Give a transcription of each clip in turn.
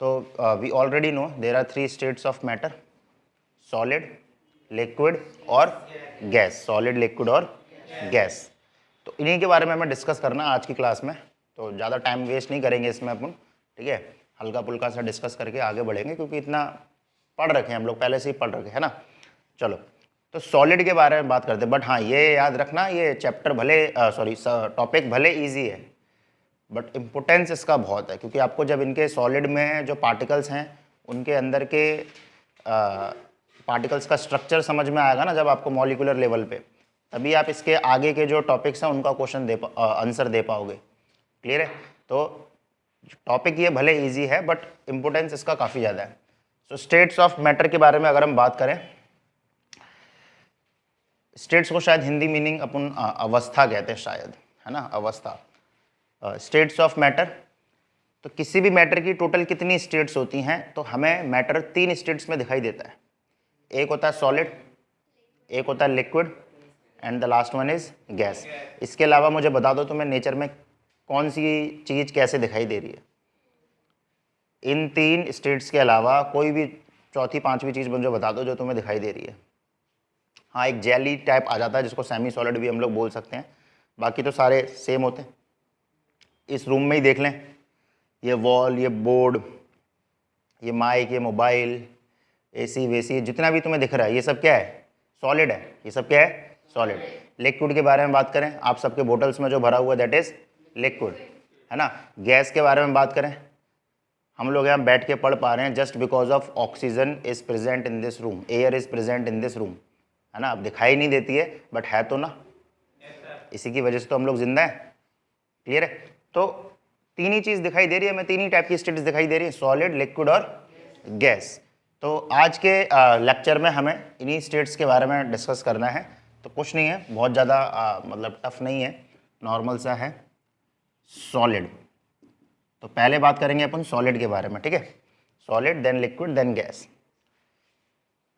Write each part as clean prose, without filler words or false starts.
तो we already know there are 3 states of matter, solid, liquid और gas, solid, liquid और gas. तो इन्हीं के बारे में हमें डिस्कस करना आज की क्लास में, तो ज़्यादा टाइम वेस्ट नहीं करेंगे इसमें अपन, ठीक है। हल्का फुल्का सा डिस्कस करके आगे बढ़ेंगे, क्योंकि इतना पढ़ रखे हैं हम लोग, पहले से ही पढ़ रखे है ना। चलो, तो सॉलिड के बारे में बात करते हैं, बट हाँ ये याद रखना, ये चैप्टर भले टॉपिक भले ईजी है, बट इम्पोर्टेंस इसका बहुत है, क्योंकि आपको जब इनके सॉलिड में जो पार्टिकल्स हैं उनके अंदर के पार्टिकल्स का स्ट्रक्चर समझ में आएगा ना, जब आपको मॉलिक्यूलर लेवल पे, तभी आप इसके आगे के जो टॉपिक्स हैं उनका क्वेश्चन आंसर दे पाओगे। क्लियर है? तो टॉपिक ये भले इजी है, बट इम्पोर्टेंस इसका काफ़ी ज़्यादा है। सो स्टेट्स ऑफ मैटर के बारे में अगर हम बात करें, स्टेट्स को शायद हिंदी मीनिंग अपन अवस्था कहते हैं शायद, है ना, अवस्था। स्टेट्स ऑफ मैटर, तो किसी भी मैटर की टोटल कितनी स्टेट्स होती हैं, तो हमें मैटर 3 स्टेट्स में दिखाई देता है। एक होता है सॉलिड, एक होता है liquid, and the last one is gas. इसके अलावा मुझे बता दो तुम्हें नेचर में कौन सी चीज़ कैसे दिखाई दे रही है। इन 3 स्टेट्स के अलावा कोई भी चौथी पांचवी चीज़ मुझे बता दो जो तुम्हें दिखाई दे रही है। हाँ, एक जेली टाइप आ जाता है जिसको सेमी सॉलिड भी हम लोग बोल सकते हैं, बाकी तो सारे सेम होते हैं। इस रूम में ही देख लें, ये वॉल, ये बोर्ड, ये माइक, ये मोबाइल, एसी वेसी, जितना भी तुम्हें दिख रहा है ये सब क्या है? सॉलिड है। ये सब क्या है? सॉलिड। लिक्विड के बारे में बात करें, आप सबके बोटल्स में जो भरा हुआ दैट इज लिक्विड, है ना। गैस के बारे में बात करें, हम लोग यहाँ बैठ के पढ़ पा रहे हैं just because of oxygen is present in this room, air is present in this room, है ना। अब दिखाई नहीं देती है बट है तो ना, इसी की वजह से तो हम लोग जिंदा हैं। क्लियर है? तो 3 ही चीज़ दिखाई दे रही है, हमें 3 ही टाइप की स्टेट्स दिखाई दे रही है, सॉलिड, लिक्विड और गैस। तो आज के लेक्चर में हमें इन्हीं स्टेट्स के बारे में डिस्कस करना है। तो कुछ नहीं है, बहुत ज़्यादा मतलब टफ नहीं है, नॉर्मल सा है, सॉलिड। तो पहले बात करेंगे अपन सॉलिड के बारे में, ठीक है। Solid, then liquid, then gas.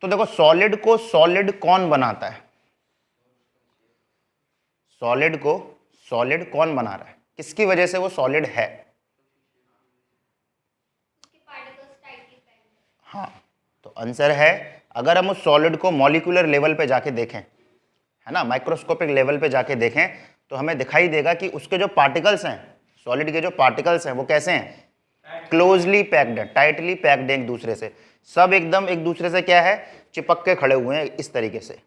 तो देखो, सॉलिड को सॉलिड कौन बनाता है? सॉलिड को सॉलिड कौन बना रहा है? किसकी वजह से वो सॉलिड है? हाँ, तो आंसर है, अगर हम उस सॉलिड को मॉलिक्यूलर लेवल पे जाके देखें, है ना, माइक्रोस्कोपिक लेवल पे जाके देखें, तो हमें दिखाई देगा कि उसके जो पार्टिकल्स हैं, सॉलिड के जो पार्टिकल्स हैं वो कैसे हैं? क्लोजली पैक्ड है, टाइटली पैक्ड है एक दूसरे से, सब एकदम एक दूसरे से क्या है? चिपक के खड़े हुए हैं इस तरीके से,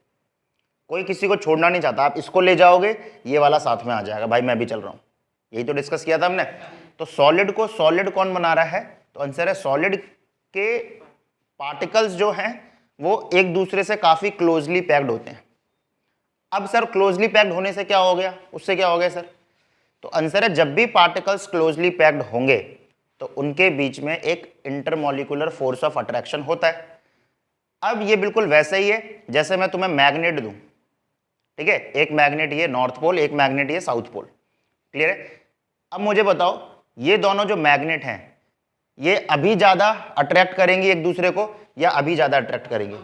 कोई किसी को छोड़ना नहीं चाहता। आप इसको ले जाओगे, ये वाला साथ में आ जाएगा, भाई मैं भी चल रहा हूँ। यही तो डिस्कस किया था हमने। तो सॉलिड को सॉलिड कौन बना रहा है? तो आंसर है, सॉलिड के पार्टिकल्स जो हैं वो एक दूसरे से काफी क्लोजली पैक्ड होते हैं। अब सर क्लोजली पैक्ड होने से क्या हो गया, उससे क्या हो गया सर? तो आंसर है, जब भी पार्टिकल्स क्लोजली पैक्ड होंगे तो उनके बीच में एक इंटरमॉलिक्यूलर फोर्स ऑफ अट्रैक्शन होता है। अब ये बिल्कुल वैसा ही है जैसे मैं तुम्हें मैग्नेट दूं, ठीक है, एक मैग्नेट ये नॉर्थ पोल, एक मैग्नेट ये साउथ पोल। क्लियर है? अब मुझे बताओ, ये दोनों जो मैग्नेट हैं ये अभी ज्यादा अट्रैक्ट करेंगी एक दूसरे को या अभी ज्यादा अट्रैक्ट करेंगी?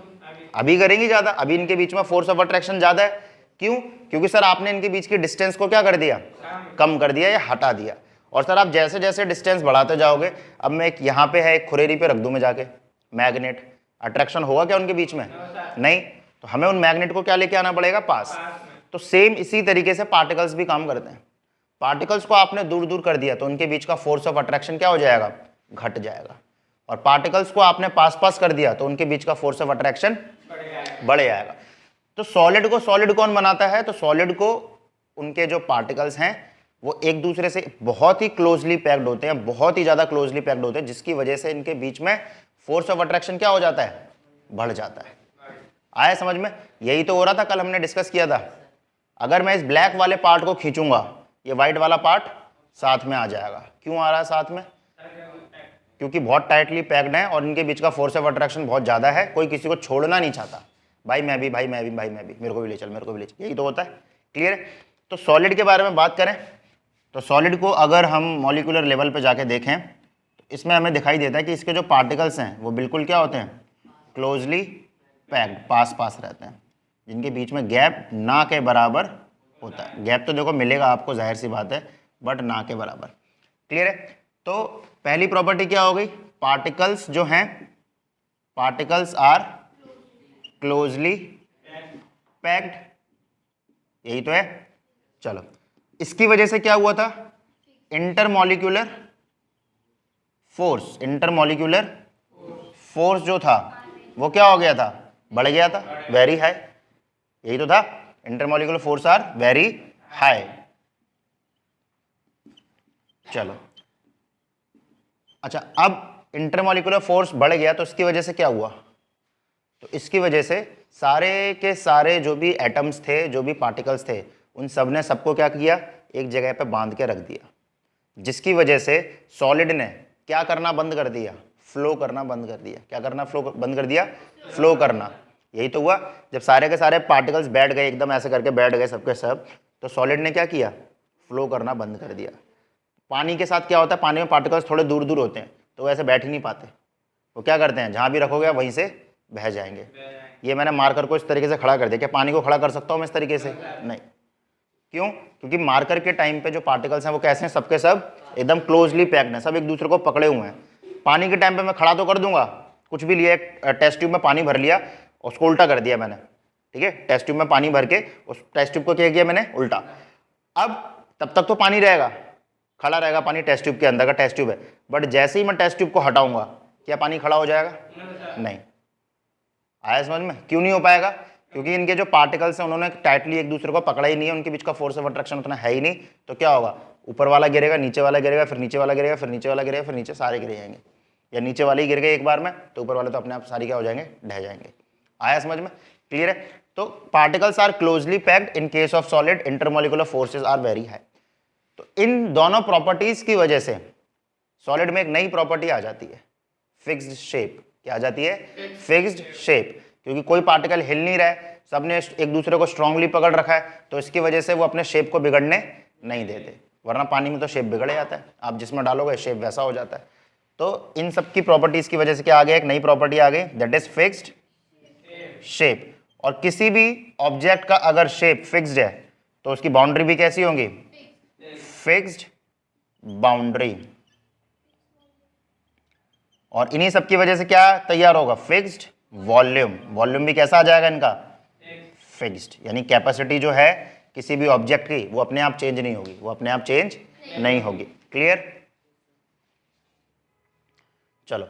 अभी करेंगी ज्यादा, अभी इनके बीच में फोर्स ऑफ अट्रैक्शन ज्यादा है। क्यों? क्योंकि सर आपने इनके बीच की डिस्टेंस को क्या कर दिया? कम कर दिया या हटा दिया। और सर आप जैसे जैसे डिस्टेंस बढ़ाते जाओगे, अब मैं एक यहाँ पे है, एक खुरेरी पे रख दूं मैं जाके मैग्नेट, अट्रैक्शन होगा क्या उनके बीच में? नहीं। तो हमें उन मैग्नेट को क्या लेके आना पड़ेगा? पास। तो सेम इसी तरीके से पार्टिकल्स भी काम करते हैं। पार्टिकल्स को आपने दूर दूर कर दिया तो उनके बीच का फोर्स ऑफ अट्रैक्शन क्या हो जाएगा? घट जाएगा। और पार्टिकल्स को आपने पास पास कर दिया तो उनके बीच का फोर्स ऑफ अट्रैक्शन बढ़ जाएगा। तो सॉलिड को सॉलिड कौन बनाता है? तो सॉलिड को उनके जो पार्टिकल्स हैं वो एक दूसरे से बहुत ही क्लोजली पैक्ड होते हैं, बहुत ही ज्यादा क्लोजली पैक्ड होते हैं, जिसकी वजह से इनके बीच में फोर्स ऑफ अट्रैक्शन क्या हो जाता है? बढ़ जाता है। आया समझ में? यही तो हो रहा था, कल हमने डिस्कस किया था। अगर मैं इस ब्लैक वाले पार्ट को खींचूंगा, ये व्हाइट वाला पार्ट साथ में आ जाएगा। क्यों आ रहा है साथ में? क्योंकि बहुत टाइटली पैक्ड है और इनके बीच का फोर्स ऑफ अट्रैक्शन बहुत ज्यादा है, कोई किसी को छोड़ना नहीं चाहता। भाई मैं भी, भाई मैं भी, भाई मैं भी, मेरे को भी ले चल, मेरे को भी ले चल, यही तो होता है। क्लियर है? तो सॉलिड के बारे में बात करें तो सॉलिड को अगर हम मॉलिक्यूलर लेवल पे जाके देखें तो इसमें हमें दिखाई देता है कि इसके जो पार्टिकल्स हैं वो बिल्कुल क्या होते हैं? क्लोजली पैक्ड, पास पास रहते हैं, जिनके बीच में गैप ना के बराबर होता है। गैप तो देखो मिलेगा आपको, जाहिर सी बात है, बट ना के बराबर। क्लियर है? तो पहली प्रॉपर्टी क्या हो गई? पार्टिकल्स जो हैं, पार्टिकल्स आर क्लोजली पैक्ड, यही तो है। चलो, इसकी वजह से क्या हुआ था, इंटरमॉलिक्यूलर फोर्स, इंटरमॉलिक्यूलर फोर्स जो था वो क्या हो गया था, बढ़ गया था, वेरी हाई, यही तो था, intermolecular force are very high. चलो अच्छा, अब इंटरमॉलिक्यूलर फोर्स बढ़ गया तो इसकी वजह से क्या हुआ, तो इसकी वजह से सारे के सारे जो भी एटम्स थे, जो भी पार्टिकल्स थे, उन सब ने सबको क्या किया, एक जगह पे बांध के रख दिया, जिसकी वजह से सॉलिड ने क्या करना बंद कर दिया, फ्लो करना बंद कर दिया। क्या करना, फ्लो बंद कर दिया, फ्लो करना। यही तो हुआ, जब सारे के सारे पार्टिकल्स बैठ गए, एकदम ऐसे करके बैठ गए सबके सब, तो सॉलिड ने क्या किया, फ्लो करना बंद कर दिया। पानी के साथ क्या होता है, पानी में पार्टिकल्स थोड़े दूर दूर होते हैं, तो वैसे बैठ ही नहीं पाते, वो क्या करते हैं, जहाँ भी रखोगे वहीं से बह जाएंगे। ये मैंने मार्कर को इस तरीके से खड़ा कर दिया, क्या पानी को खड़ा कर सकता हूँ मैं इस तरीके से, नहीं। क्यों, क्योंकि मार्कर के टाइम पे जो पार्टिकल्स हैं वो कैसे हैं, सबके सब एकदम क्लोजली पैक्ड हैं, सब एक दूसरे को पकड़े हुए हैं। पानी के टाइम पे मैं खड़ा तो कर दूंगा, कुछ भी लिया, एक टेस्ट ट्यूब में पानी भर लिया, उसको उल्टा कर दिया मैंने, ठीक है, टेस्ट ट्यूब में पानी भर के उस टेस्ट ट्यूब को क्या किया मैंने, उल्टा। अब तब तक तो पानी रहेगा, खड़ा रहेगा पानी टेस्ट ट्यूब के अंदर का, टेस्ट ट्यूब है, बट जैसे ही मैं टेस्ट ट्यूब को हटाऊंगा, क्या पानी खड़ा हो जाएगा, नहीं। आया समझ में, क्यों नहीं हो पाएगा, क्योंकि इनके जो पार्टिकल्स हैं उन्होंने टाइटली एक दूसरे को पकड़ा ही नहीं है, उनके बीच का फोर्स ऑफ अट्रैक्शन उतना है ही नहीं, तो क्या होगा, ऊपर वाला गिरेगा, नीचे वाला गिरेगा, फिर नीचे वाला गिरेगा, फिर नीचे वाला गिरेगा, फिर नीचे सारे गिर जाएंगे, या नीचे वाले ही गिर गए एक बार में, तो ऊपर वाले तो अपने आप सारी क्या हो जाएंगे, ढह जाएंगे। आया समझ में, क्लियर है। तो particles are closely packed, in case of solid intermolecular forces are very high. तो इन दोनों प्रॉपर्टीज की वजह से सॉलिड में एक नई प्रॉपर्टी आ जाती है, फिक्स्ड शेप। क्या आ जाती है, फिक्स्ड शेप, क्योंकि कोई पार्टिकल हिल नहीं रहा है, सबने एक दूसरे को स्ट्रांगली पकड़ रखा है, तो इसकी वजह से वो अपने शेप को बिगड़ने नहीं देते, वरना पानी में तो शेप बिगड़ जाता है, आप जिसमें डालोगे शेप वैसा हो जाता है। तो इन सब की प्रॉपर्टीज की वजह से क्या आ गया, एक नई प्रॉपर्टी आ गई, दैट इज फिक्स्ड शेप। और किसी भी ऑब्जेक्ट का अगर शेप फिक्स्ड है तो उसकी बाउंड्री भी कैसी होंगी, फिक्स्ड बाउंड्री। और इन्हीं सब की वजह से क्या तैयार होगा, फिक्स्ड वॉल्यूम। वॉल्यूम भी कैसा आ जाएगा इनका, फिक्स्ड, यानी कैपेसिटी जो है किसी भी ऑब्जेक्ट की वो अपने आप चेंज नहीं होगी, वो अपने आप चेंज नहीं होगी। क्लियर। चलो,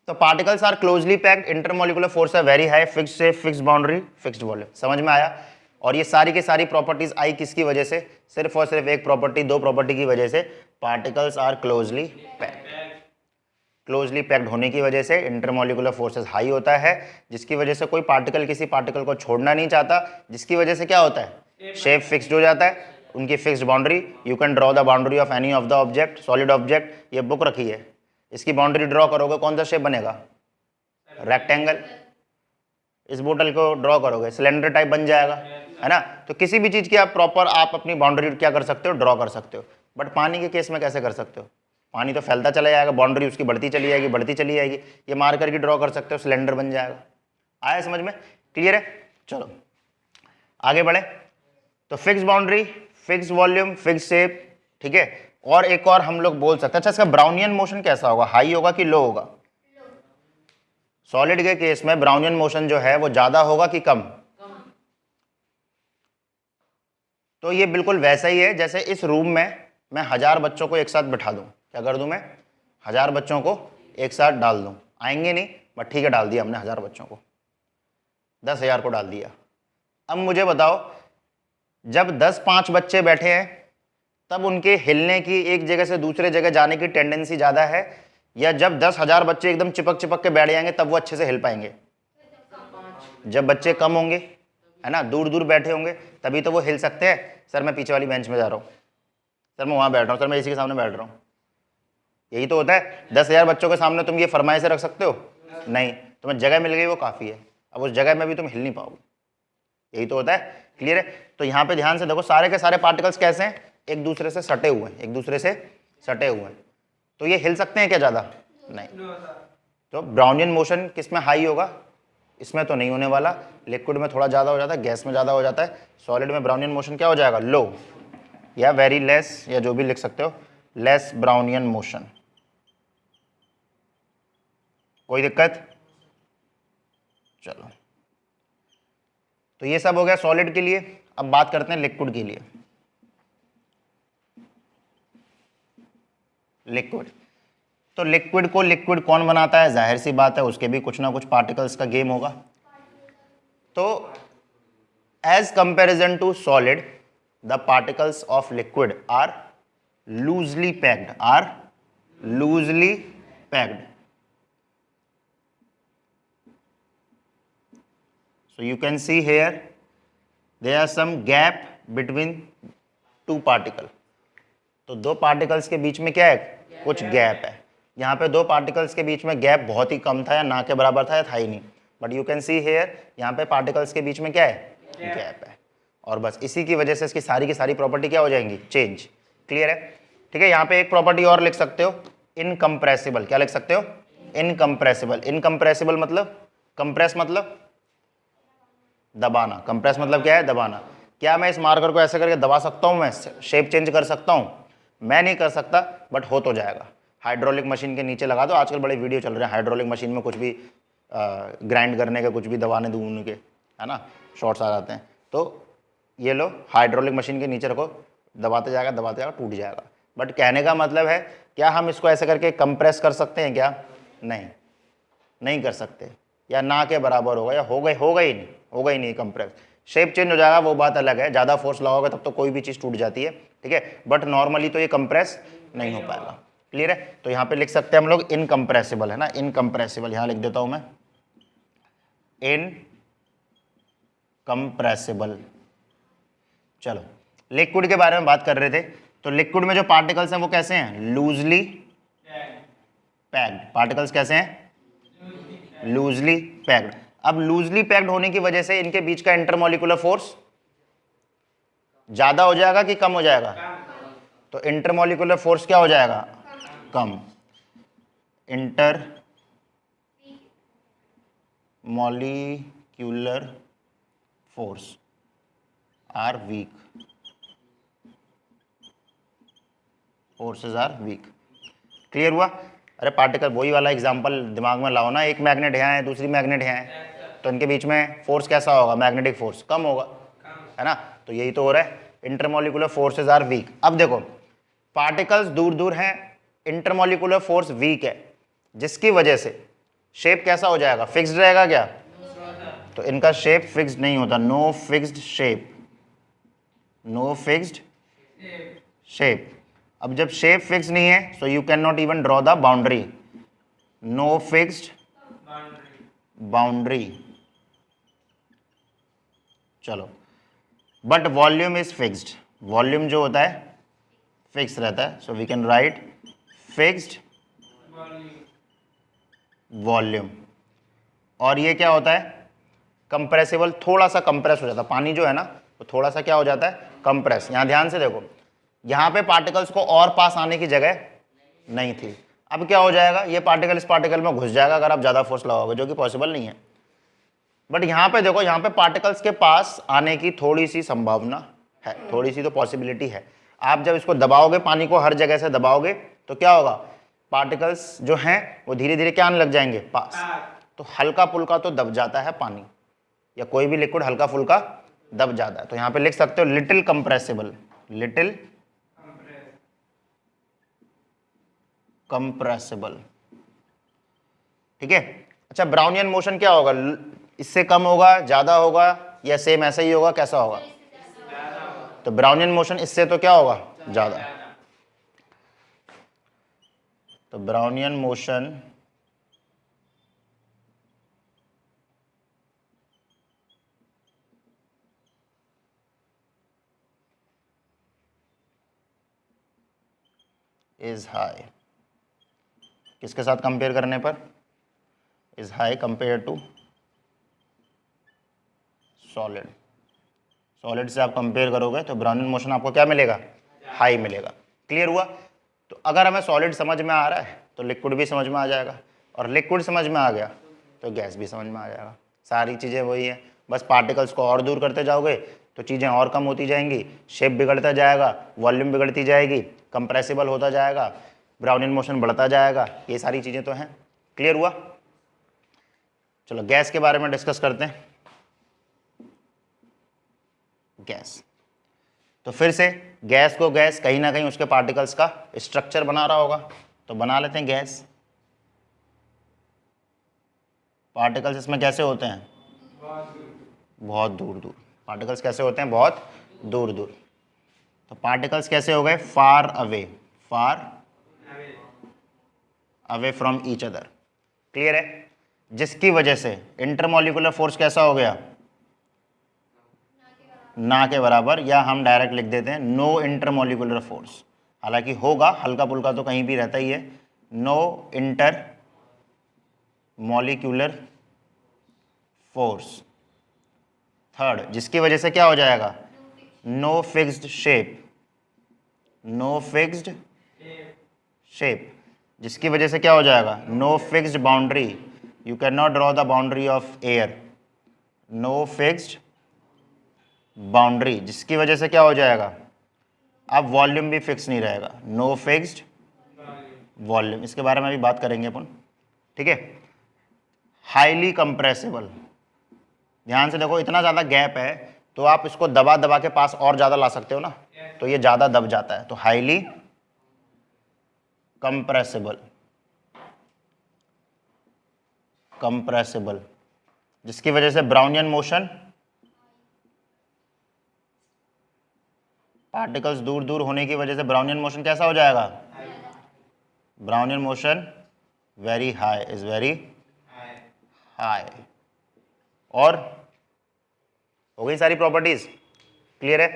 तो particles are closely packed, intermolecular force है very high, fixed shape, fixed boundary, fixed volume. समझ में आया। और ये सारी की सारी प्रॉपर्टीज आई किसकी वजह से, सिर्फ और सिर्फ एक प्रॉपर्टी, दो प्रॉपर्टी की वजह से, particles are closely packed. Closely packed होने की वजह से इंटरमॉलिक्यूलर फोर्सेस हाई होता है, जिसकी वजह से कोई पार्टिकल किसी पार्टिकल को छोड़ना नहीं चाहता, जिसकी वजह से क्या होता है, शेप फिक्स्ड हो जाता है, उनकी fixed boundary. You can draw the boundary of any of the object, solid object, ये बुक रखी है, इसकी बाउंड्री ड्रॉ करोगे कौन सा शेप बनेगा, रेक्टेंगल। इस बोतल को ड्रॉ करोगे सिलेंडर टाइप बन जाएगा, है ना। तो किसी भी चीज़ की आप प्रॉपर आप अपनी बाउंड्री क्या कर सकते हो, ड्रॉ कर सकते हो। बट पानी के केस में कैसे कर सकते हो, पानी तो फैलता चला जाएगा, बाउंड्री उसकी बढ़ती चली जाएगी, बढ़ती चली जाएगी। ये मार करके ड्रॉ कर सकते हो, सिलेंडर बन जाएगा। आया समझ में, क्लियर है। चलो आगे बढ़े। तो fix boundary, fix volume, fix shape, ठीक है। और एक और हम लोग बोल सकते हैं, अच्छा इसका ब्राउनियन मोशन कैसा होगा, हाई होगा कि लो होगा। सॉलिड के केस में ब्राउनियन मोशन जो है वो ज्यादा होगा कि कम। तो ये बिल्कुल वैसा ही है जैसे इस रूम में मैं 1000 बच्चों को एक साथ बिठा दूं, क्या कर दूं मैं, 1000 बच्चों को एक साथ डाल दूं। आएंगे नहीं, बट ठीक है डाल दिया हमने 1000 बच्चों को, 10,000 को डाल दिया। अब मुझे बताओ, जब 10-5 बच्चे बैठे हैं तब उनके हिलने की, एक जगह से दूसरे जगह जाने की टेंडेंसी ज़्यादा है, या जब 10,000 बच्चे एकदम चिपक चिपक के बैठ जाएंगे तब वो अच्छे से हिल पाएंगे। जब बच्चे कम होंगे, है ना, दूर दूर बैठे होंगे, तभी तो वो हिल सकते हैं। सर मैं पीछे वाली बेंच में जा रहा हूँ, सर मैं वहाँ बैठ रहा हूँ, सर मैं इसी के सामने बैठ रहा हूँ। यही तो होता है। 10,000 बच्चों के सामने तुम ये फरमाइश रख सकते हो, नहीं। तुम्हें जगह मिल गई वो काफ़ी है, अब उस जगह में भी तुम हिल नहीं पाओगे। यही तो होता है। क्लियर है। तो यहाँ पे ध्यान से देखो, सारे के सारे पार्टिकल्स कैसे हैं, एक दूसरे से सटे हुए हैं, एक दूसरे से सटे हुए हैं। तो ये हिल सकते हैं क्या ज़्यादा, नहीं। तो ब्राउनियन मोशन किस में हाई होगा, इसमें तो नहीं होने वाला। लिक्विड में थोड़ा ज़्यादा हो जाता है, गैस में ज़्यादा हो जाता है। सॉलिड में ब्राउनियन मोशन क्या हो जाएगा, लो या वेरी लेस, या जो भी लिख सकते हो, लेस ब्राउनियन मोशन। कोई दिक्कत? चलो, तो ये सब हो गया सॉलिड के लिए। अब बात करते हैं लिक्विड के लिए। लिक्विड, तो लिक्विड को लिक्विड कौन बनाता है? जाहिर सी बात है, उसके भी कुछ ना कुछ पार्टिकल्स का गेम होगा। तो as comparison to solid, the particles of liquid are loosely packed, so you can see here there are some gap between two particle। तो दो पार्टिकल्स के बीच में क्या है? कुछ गैप है। यहाँ पे दो पार्टिकल्स के बीच में गैप बहुत ही कम था या ना के बराबर था या था ही नहीं, but you can see here यहाँ पे पार्टिकल्स के बीच में क्या है? गैप है। और बस इसी की वजह से इसकी सारी की सारी प्रॉपर्टी क्या हो जाएंगी? चेंज। क्लियर है? ठीक है। यहाँ पे एक प्रॉपर्टी और लिख सकते हो, इनकम्प्रेसिबल। क्या लिख सकते हो? इनकम्प्रेसिबल। इनकम्प्रेसिबल मतलब, कंप्रेस मतलब दबाना, कंप्रेस मतलब क्या है? दबाना। क्या मैं इस मार्कर को ऐसे करके दबा सकता हूँ? मैं शेप चेंज कर सकता हूँ? मैं नहीं कर सकता, बट हो तो जाएगा। हाइड्रोलिक मशीन के नीचे लगा दो, आजकल बड़े वीडियो चल रहे हैं हाइड्रोलिक मशीन में कुछ भी ग्राइंड करने के, कुछ भी दबाने दूने के, है ना, शॉर्ट्स आ जाते हैं। तो ये लो, हाइड्रोलिक मशीन के नीचे रखो, दबाते जाएगा, टूट जाएगा। बट कहने का मतलब है, क्या हम इसको ऐसे करके कंप्रेस कर सकते हैं क्या? नहीं कर सकते, या ना के बराबर होगा, या होगा ही नहीं कंप्रेस। शेप चेंज हो जाएगा, वो बात अलग है। ज़्यादा फोर्स लगाओगे तब तो कोई भी चीज़ टूट जाती है, ठीक है, बट नॉर्मली तो ये कंप्रेस नहीं हो पाएगा। क्लियर है? तो यहाँ पे लिख सकते हैं हम लोग इनकम्प्रेसिबल, है ना, इनकम्प्रेसिबल। यहाँ लिख देता हूँ मैं, इनकम्प्रेसिबल। चलो, लिक्विड के बारे में बात कर रहे थे। तो लिक्विड में जो पार्टिकल्स हैं वो कैसे हैं? Loosely packed. पार्टिकल्स कैसे हैं? Loosely packed. अब लूजली पैक्ड होने की वजह से इनके बीच का इंटरमॉलिक्यूलर फोर्स ज्यादा हो जाएगा कि कम हो जाएगा? तो इंटरमॉलिक्यूलर फोर्स क्या हो जाएगा? कम। Intermolecular force are weak, forces are weak. Clear हुआ? अरे पार्टिकल, वही वाला एग्जांपल दिमाग में लाओ ना, एक मैग्नेट यहाँ है, दूसरी मैग्नेट यहाँ है, तो इनके बीच में फोर्स कैसा होगा? मैग्नेटिक फोर्स कम होगा, है ना। तो यही तो हो रहा है, इंटरमॉलिक्यूलर फोर्सेस आर वीक। अब देखो, पार्टिकल्स दूर दूर हैं, इंटरमॉलिक्यूलर फोर्स वीक है, जिसकी वजह से शेप कैसा हो जाएगा? फिक्स्ड रहेगा क्या? तो इनका शेप फिक्स्ड नहीं होता, no fixed shape, no fixed shape. अब जब शेप फिक्स नहीं है, so you can not even draw the boundary, no fixed boundary. चलो, but volume is fixed, volume जो होता है फिक्स रहता है, so we can write fixed volume. और ये क्या होता है? कंप्रेसिबल, थोड़ा सा कंप्रेस हो जाता है पानी जो है ना, वो थोड़ा सा क्या हो जाता है? कंप्रेस। यहां ध्यान से देखो, यहाँ पे पार्टिकल्स को और पास आने की जगह नहीं थी, अब क्या हो जाएगा? ये पार्टिकल इस पार्टिकल में घुस जाएगा अगर आप ज़्यादा फोर्स लगाओगे, जो कि पॉसिबल नहीं है। बट यहाँ पे देखो, यहाँ पे पार्टिकल्स के पास आने की थोड़ी सी संभावना है, थोड़ी सी तो पॉसिबिलिटी है। आप जब इसको दबाओगे, पानी को हर जगह से दबाओगे, तो क्या होगा? पार्टिकल्स जो हैं वो धीरे धीरे क्या आने लग जाएंगे? पास। तो हल्का फुल्का तो दब जाता है पानी, या कोई भी लिक्विड हल्का फुल्का दब जाता है। तो यहाँ पे लिख सकते हो लिटिल कंप्रेसिबल, लिटिल कंप्रेसिबल, ठीक है। अच्छा, ब्राउनियन मोशन क्या होगा? इससे कम होगा, ज्यादा होगा, या सेम ऐसा ही होगा? कैसा होगा? तो ब्राउनियन मोशन इससे तो क्या होगा? ज्यादा। तो ब्राउनियन मोशन इज हाई, किसके साथ कंपेयर करने पर? Is high compare to solid. सॉलिड से आप कंपेयर करोगे तो ब्राउनियन मोशन आपको क्या मिलेगा? हाई मिलेगा। क्लियर हुआ? तो अगर हमें सॉलिड समझ में आ रहा है तो लिक्विड भी समझ में आ जाएगा, और लिक्विड समझ में आ गया तो गैस भी समझ में आ जाएगा। सारी चीज़ें वही है, बस पार्टिकल्स को और दूर करते जाओगे तो चीज़ें और कम होती जाएंगी, शेप बिगड़ता जाएगा, वॉल्यूम बिगड़ती जाएगी, कंप्रेसिबल होता जाएगा, ब्राउनियन मोशन बढ़ता जाएगा, ये सारी चीज़ें तो हैं। क्लियर हुआ? चलो गैस के बारे में डिस्कस करते हैं। गैस, तो फिर से गैस को गैस कहीं ना कहीं उसके पार्टिकल्स का स्ट्रक्चर बना रहा होगा, तो बना लेते हैं गैस। पार्टिकल्स इसमें कैसे होते हैं? बहुत दूर दूर। पार्टिकल्स कैसे होते हैं? बहुत दूर दूर। तो पार्टिकल्स कैसे हो गए? Far away from each other. Clear है? जिसकी वजह से इंटरमॉलिक्यूलर फोर्स कैसा हो गया? ना के बराबर, या हम डायरेक्ट लिख देते हैं नो इंटरमॉलिक्यूलर फोर्स। हालांकि होगा, हल्का पुल्का तो कहीं भी रहता ही है। No intermolecular force. Third, जिसकी वजह से क्या हो जाएगा? No fixed shape. No fixed shape, जिसकी वजह से क्या हो जाएगा? No fixed boundary. You can not draw the boundary of air. No fixed boundary, जिसकी वजह से क्या हो जाएगा? अब वॉल्यूम भी फिक्स नहीं रहेगा। नो फिक्स्ड वॉल्यूम, इसके बारे में भी बात करेंगे अपन, ठीक है। हाईली कंप्रेसिबल, ध्यान से देखो, इतना ज़्यादा गैप है तो आप इसको दबा दबा के पास और ज़्यादा ला सकते हो ना, तो ये ज़्यादा दब जाता है। तो हाईली कंप्रेसिबल, जिसकी वजह से ब्राउनियन मोशन, पार्टिकल्स दूर दूर होने की वजह से ब्राउनियन मोशन कैसा हो जाएगा? Brownian motion very high, is very high. और हो गई सारी प्रॉपर्टीज, क्लियर है?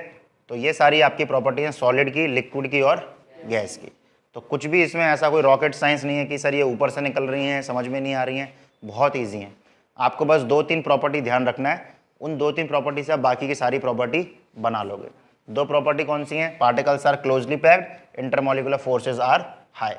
तो ये सारी आपकी प्रॉपर्टी हैं सॉलिड की, लिक्विड की और गैस की। तो कुछ भी इसमें ऐसा कोई रॉकेट साइंस नहीं है कि सर ये ऊपर से निकल रही हैं, समझ में नहीं आ रही हैं। बहुत ईजी है, आपको बस 2-3 प्रॉपर्टी ध्यान रखना है। उन 2-3 प्रॉपर्टी से आप बाकी की सारी प्रॉपर्टी बना लोगे। 2 प्रॉपर्टी कौन सी हैं? Particles are closely packed, intermolecular forces are high.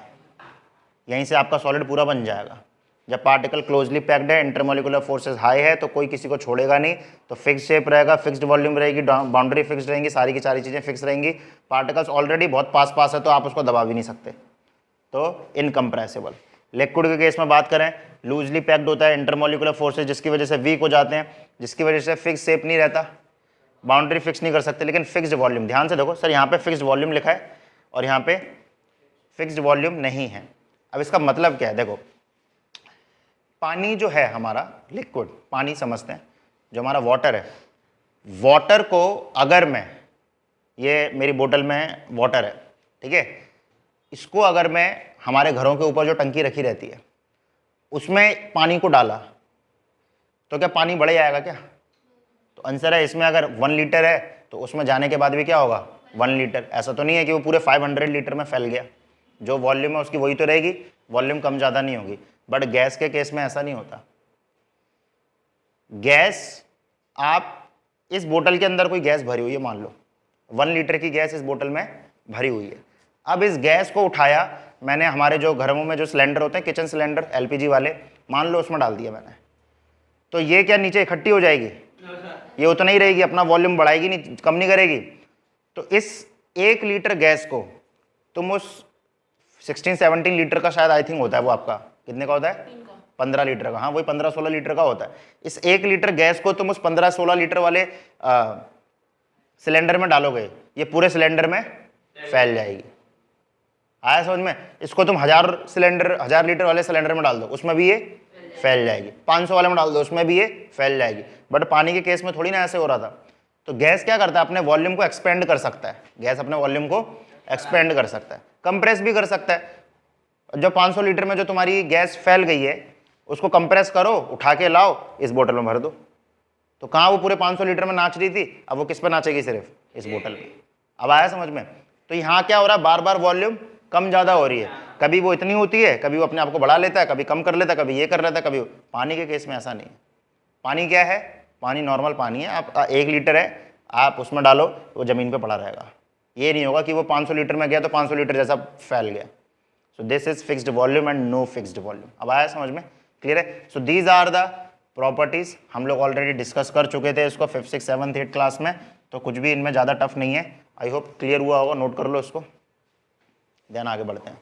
यहीं से आपका सॉलिड पूरा बन जाएगा। जब पार्टिकल क्लोजली पैक्ड है, इंटरमॉलिक्यूलर फोर्सेज हाई है, तो कोई किसी को छोड़ेगा नहीं, तो फिक्स शेप रहेगा, फिक्स्ड वॉल्यूम रहेगी, बाउंड्री फिक्स रहेंगी, सारी की सारी चीज़ें फिक्स रहेंगी। पार्टिकल्स ऑलरेडी बहुत पास पास है तो आप उसको दबा भी नहीं सकते, तो इनकम्प्रेसिबल। लिक्विड के केस में बात करें, लूजली पैक्ड होता है, इंटरमॉलिक्यूलर फोर्सेज जिसकी वजह से वीक हो जाते हैं, जिसकी वजह से फिक्स शेप नहीं रहता, बाउंड्री फिक्स नहीं कर सकते, लेकिन फिक्स्ड वॉल्यूम। ध्यान से देखो सर, यहाँ पे फिक्स्ड वॉल्यूम लिखा है और यहाँ पे फिक्स्ड वॉल्यूम नहीं है। अब इसका मतलब क्या है? देखो, पानी जो है हमारा, लिक्विड पानी समझते हैं, जो हमारा वाटर है, वाटर को अगर मैं, ये मेरी बोतल में वाटर है, ठीक है, इसको अगर मैं हमारे घरों के ऊपर जो टंकी रखी रहती है उसमें पानी को डाला तो क्या पानी बढ़ जाएगा क्या? तो आंसर है इसमें अगर 1 लीटर है तो उसमें जाने के बाद भी क्या होगा? 1 लीटर। ऐसा तो नहीं है कि वो पूरे 500 लीटर में फैल गया। जो वॉल्यूम है उसकी वही तो रहेगी, वॉल्यूम कम ज़्यादा नहीं होगी। बट गैस के केस में ऐसा नहीं होता। गैस, आप इस बोतल के अंदर कोई गैस भरी हुई है, मान लो 1 लीटर की गैस इस बोतल में भरी हुई है। अब इस गैस को उठाया मैंने, हमारे जो घरों में जो सिलेंडर होते हैं, किचन सिलेंडर एलपीजी वाले, मान लो उसमें डाल दिया मैंने, तो ये क्या नीचे इकट्ठी हो जाएगी? ये उतना ही रहेगी, अपना वॉल्यूम बढ़ाएगी नहीं, कम नहीं करेगी। तो इस 1 लीटर गैस को तुम उस 16-17 लीटर का, शायद आई थिंक होता है वो आपका, कितने का होता है? 15 लीटर का। हाँ, वही 15-16 लीटर का होता है। इस 1 लीटर गैस को तुम उस 15-16 लीटर वाले सिलेंडर में डालोगे, ये पूरे सिलेंडर में फैल जाएगी। आया समझ में? इसको तुम 1000 लीटर वाले सिलेंडर में डाल दो, उसमें भी ये फैल जाएगी। 500 वाले में डाल दो, उसमें भी ये फैल जाएगी। बट पानी के केस में थोड़ी ना ऐसे हो रहा था। तो गैस क्या करता है? अपने वॉल्यूम को एक्सपेंड कर सकता है। गैस अपने वॉल्यूम को एक्सपेंड कर सकता है, कंप्रेस भी कर सकता है। जो 500 लीटर में जो तुम्हारी गैस फैल गई है उसको कंप्रेस करो, उठा के लाओ, इस बोतल में भर दो। तो कहाँ वो पूरे 500 लीटर में नाच रही थी, अब वो किस पे नाचेगी? सिर्फ इस बोतल में। अब आया समझ में? तो यहाँ क्या हो रहा है? बार बार वॉल्यूम कम ज़्यादा हो रही है। कभी वो इतनी होती है, कभी वो अपने आप को बढ़ा लेता है, कभी कम कर लेता है, कभी ये कर लेता है, कभी। पानी के केस में ऐसा नहीं है। पानी क्या है? पानी नॉर्मल पानी है। आप 1 लीटर है, आप उसमें डालो, वो ज़मीन पे पड़ा रहेगा। ये नहीं होगा कि वो 500 लीटर में गया तो 500 लीटर जैसा फैल गया। So this is fixed volume and no fixed volume. अब आया समझ में? क्लियर है? So these are the properties. हम लोग ऑलरेडी डिस्कस कर चुके थे इसको 5th 6th 7th 8th class में, तो कुछ भी इनमें ज़्यादा टफ नहीं है। आई होप क्लियर हुआ होगा, नोट कर लो इसको। देन आगे बढ़ते हैं।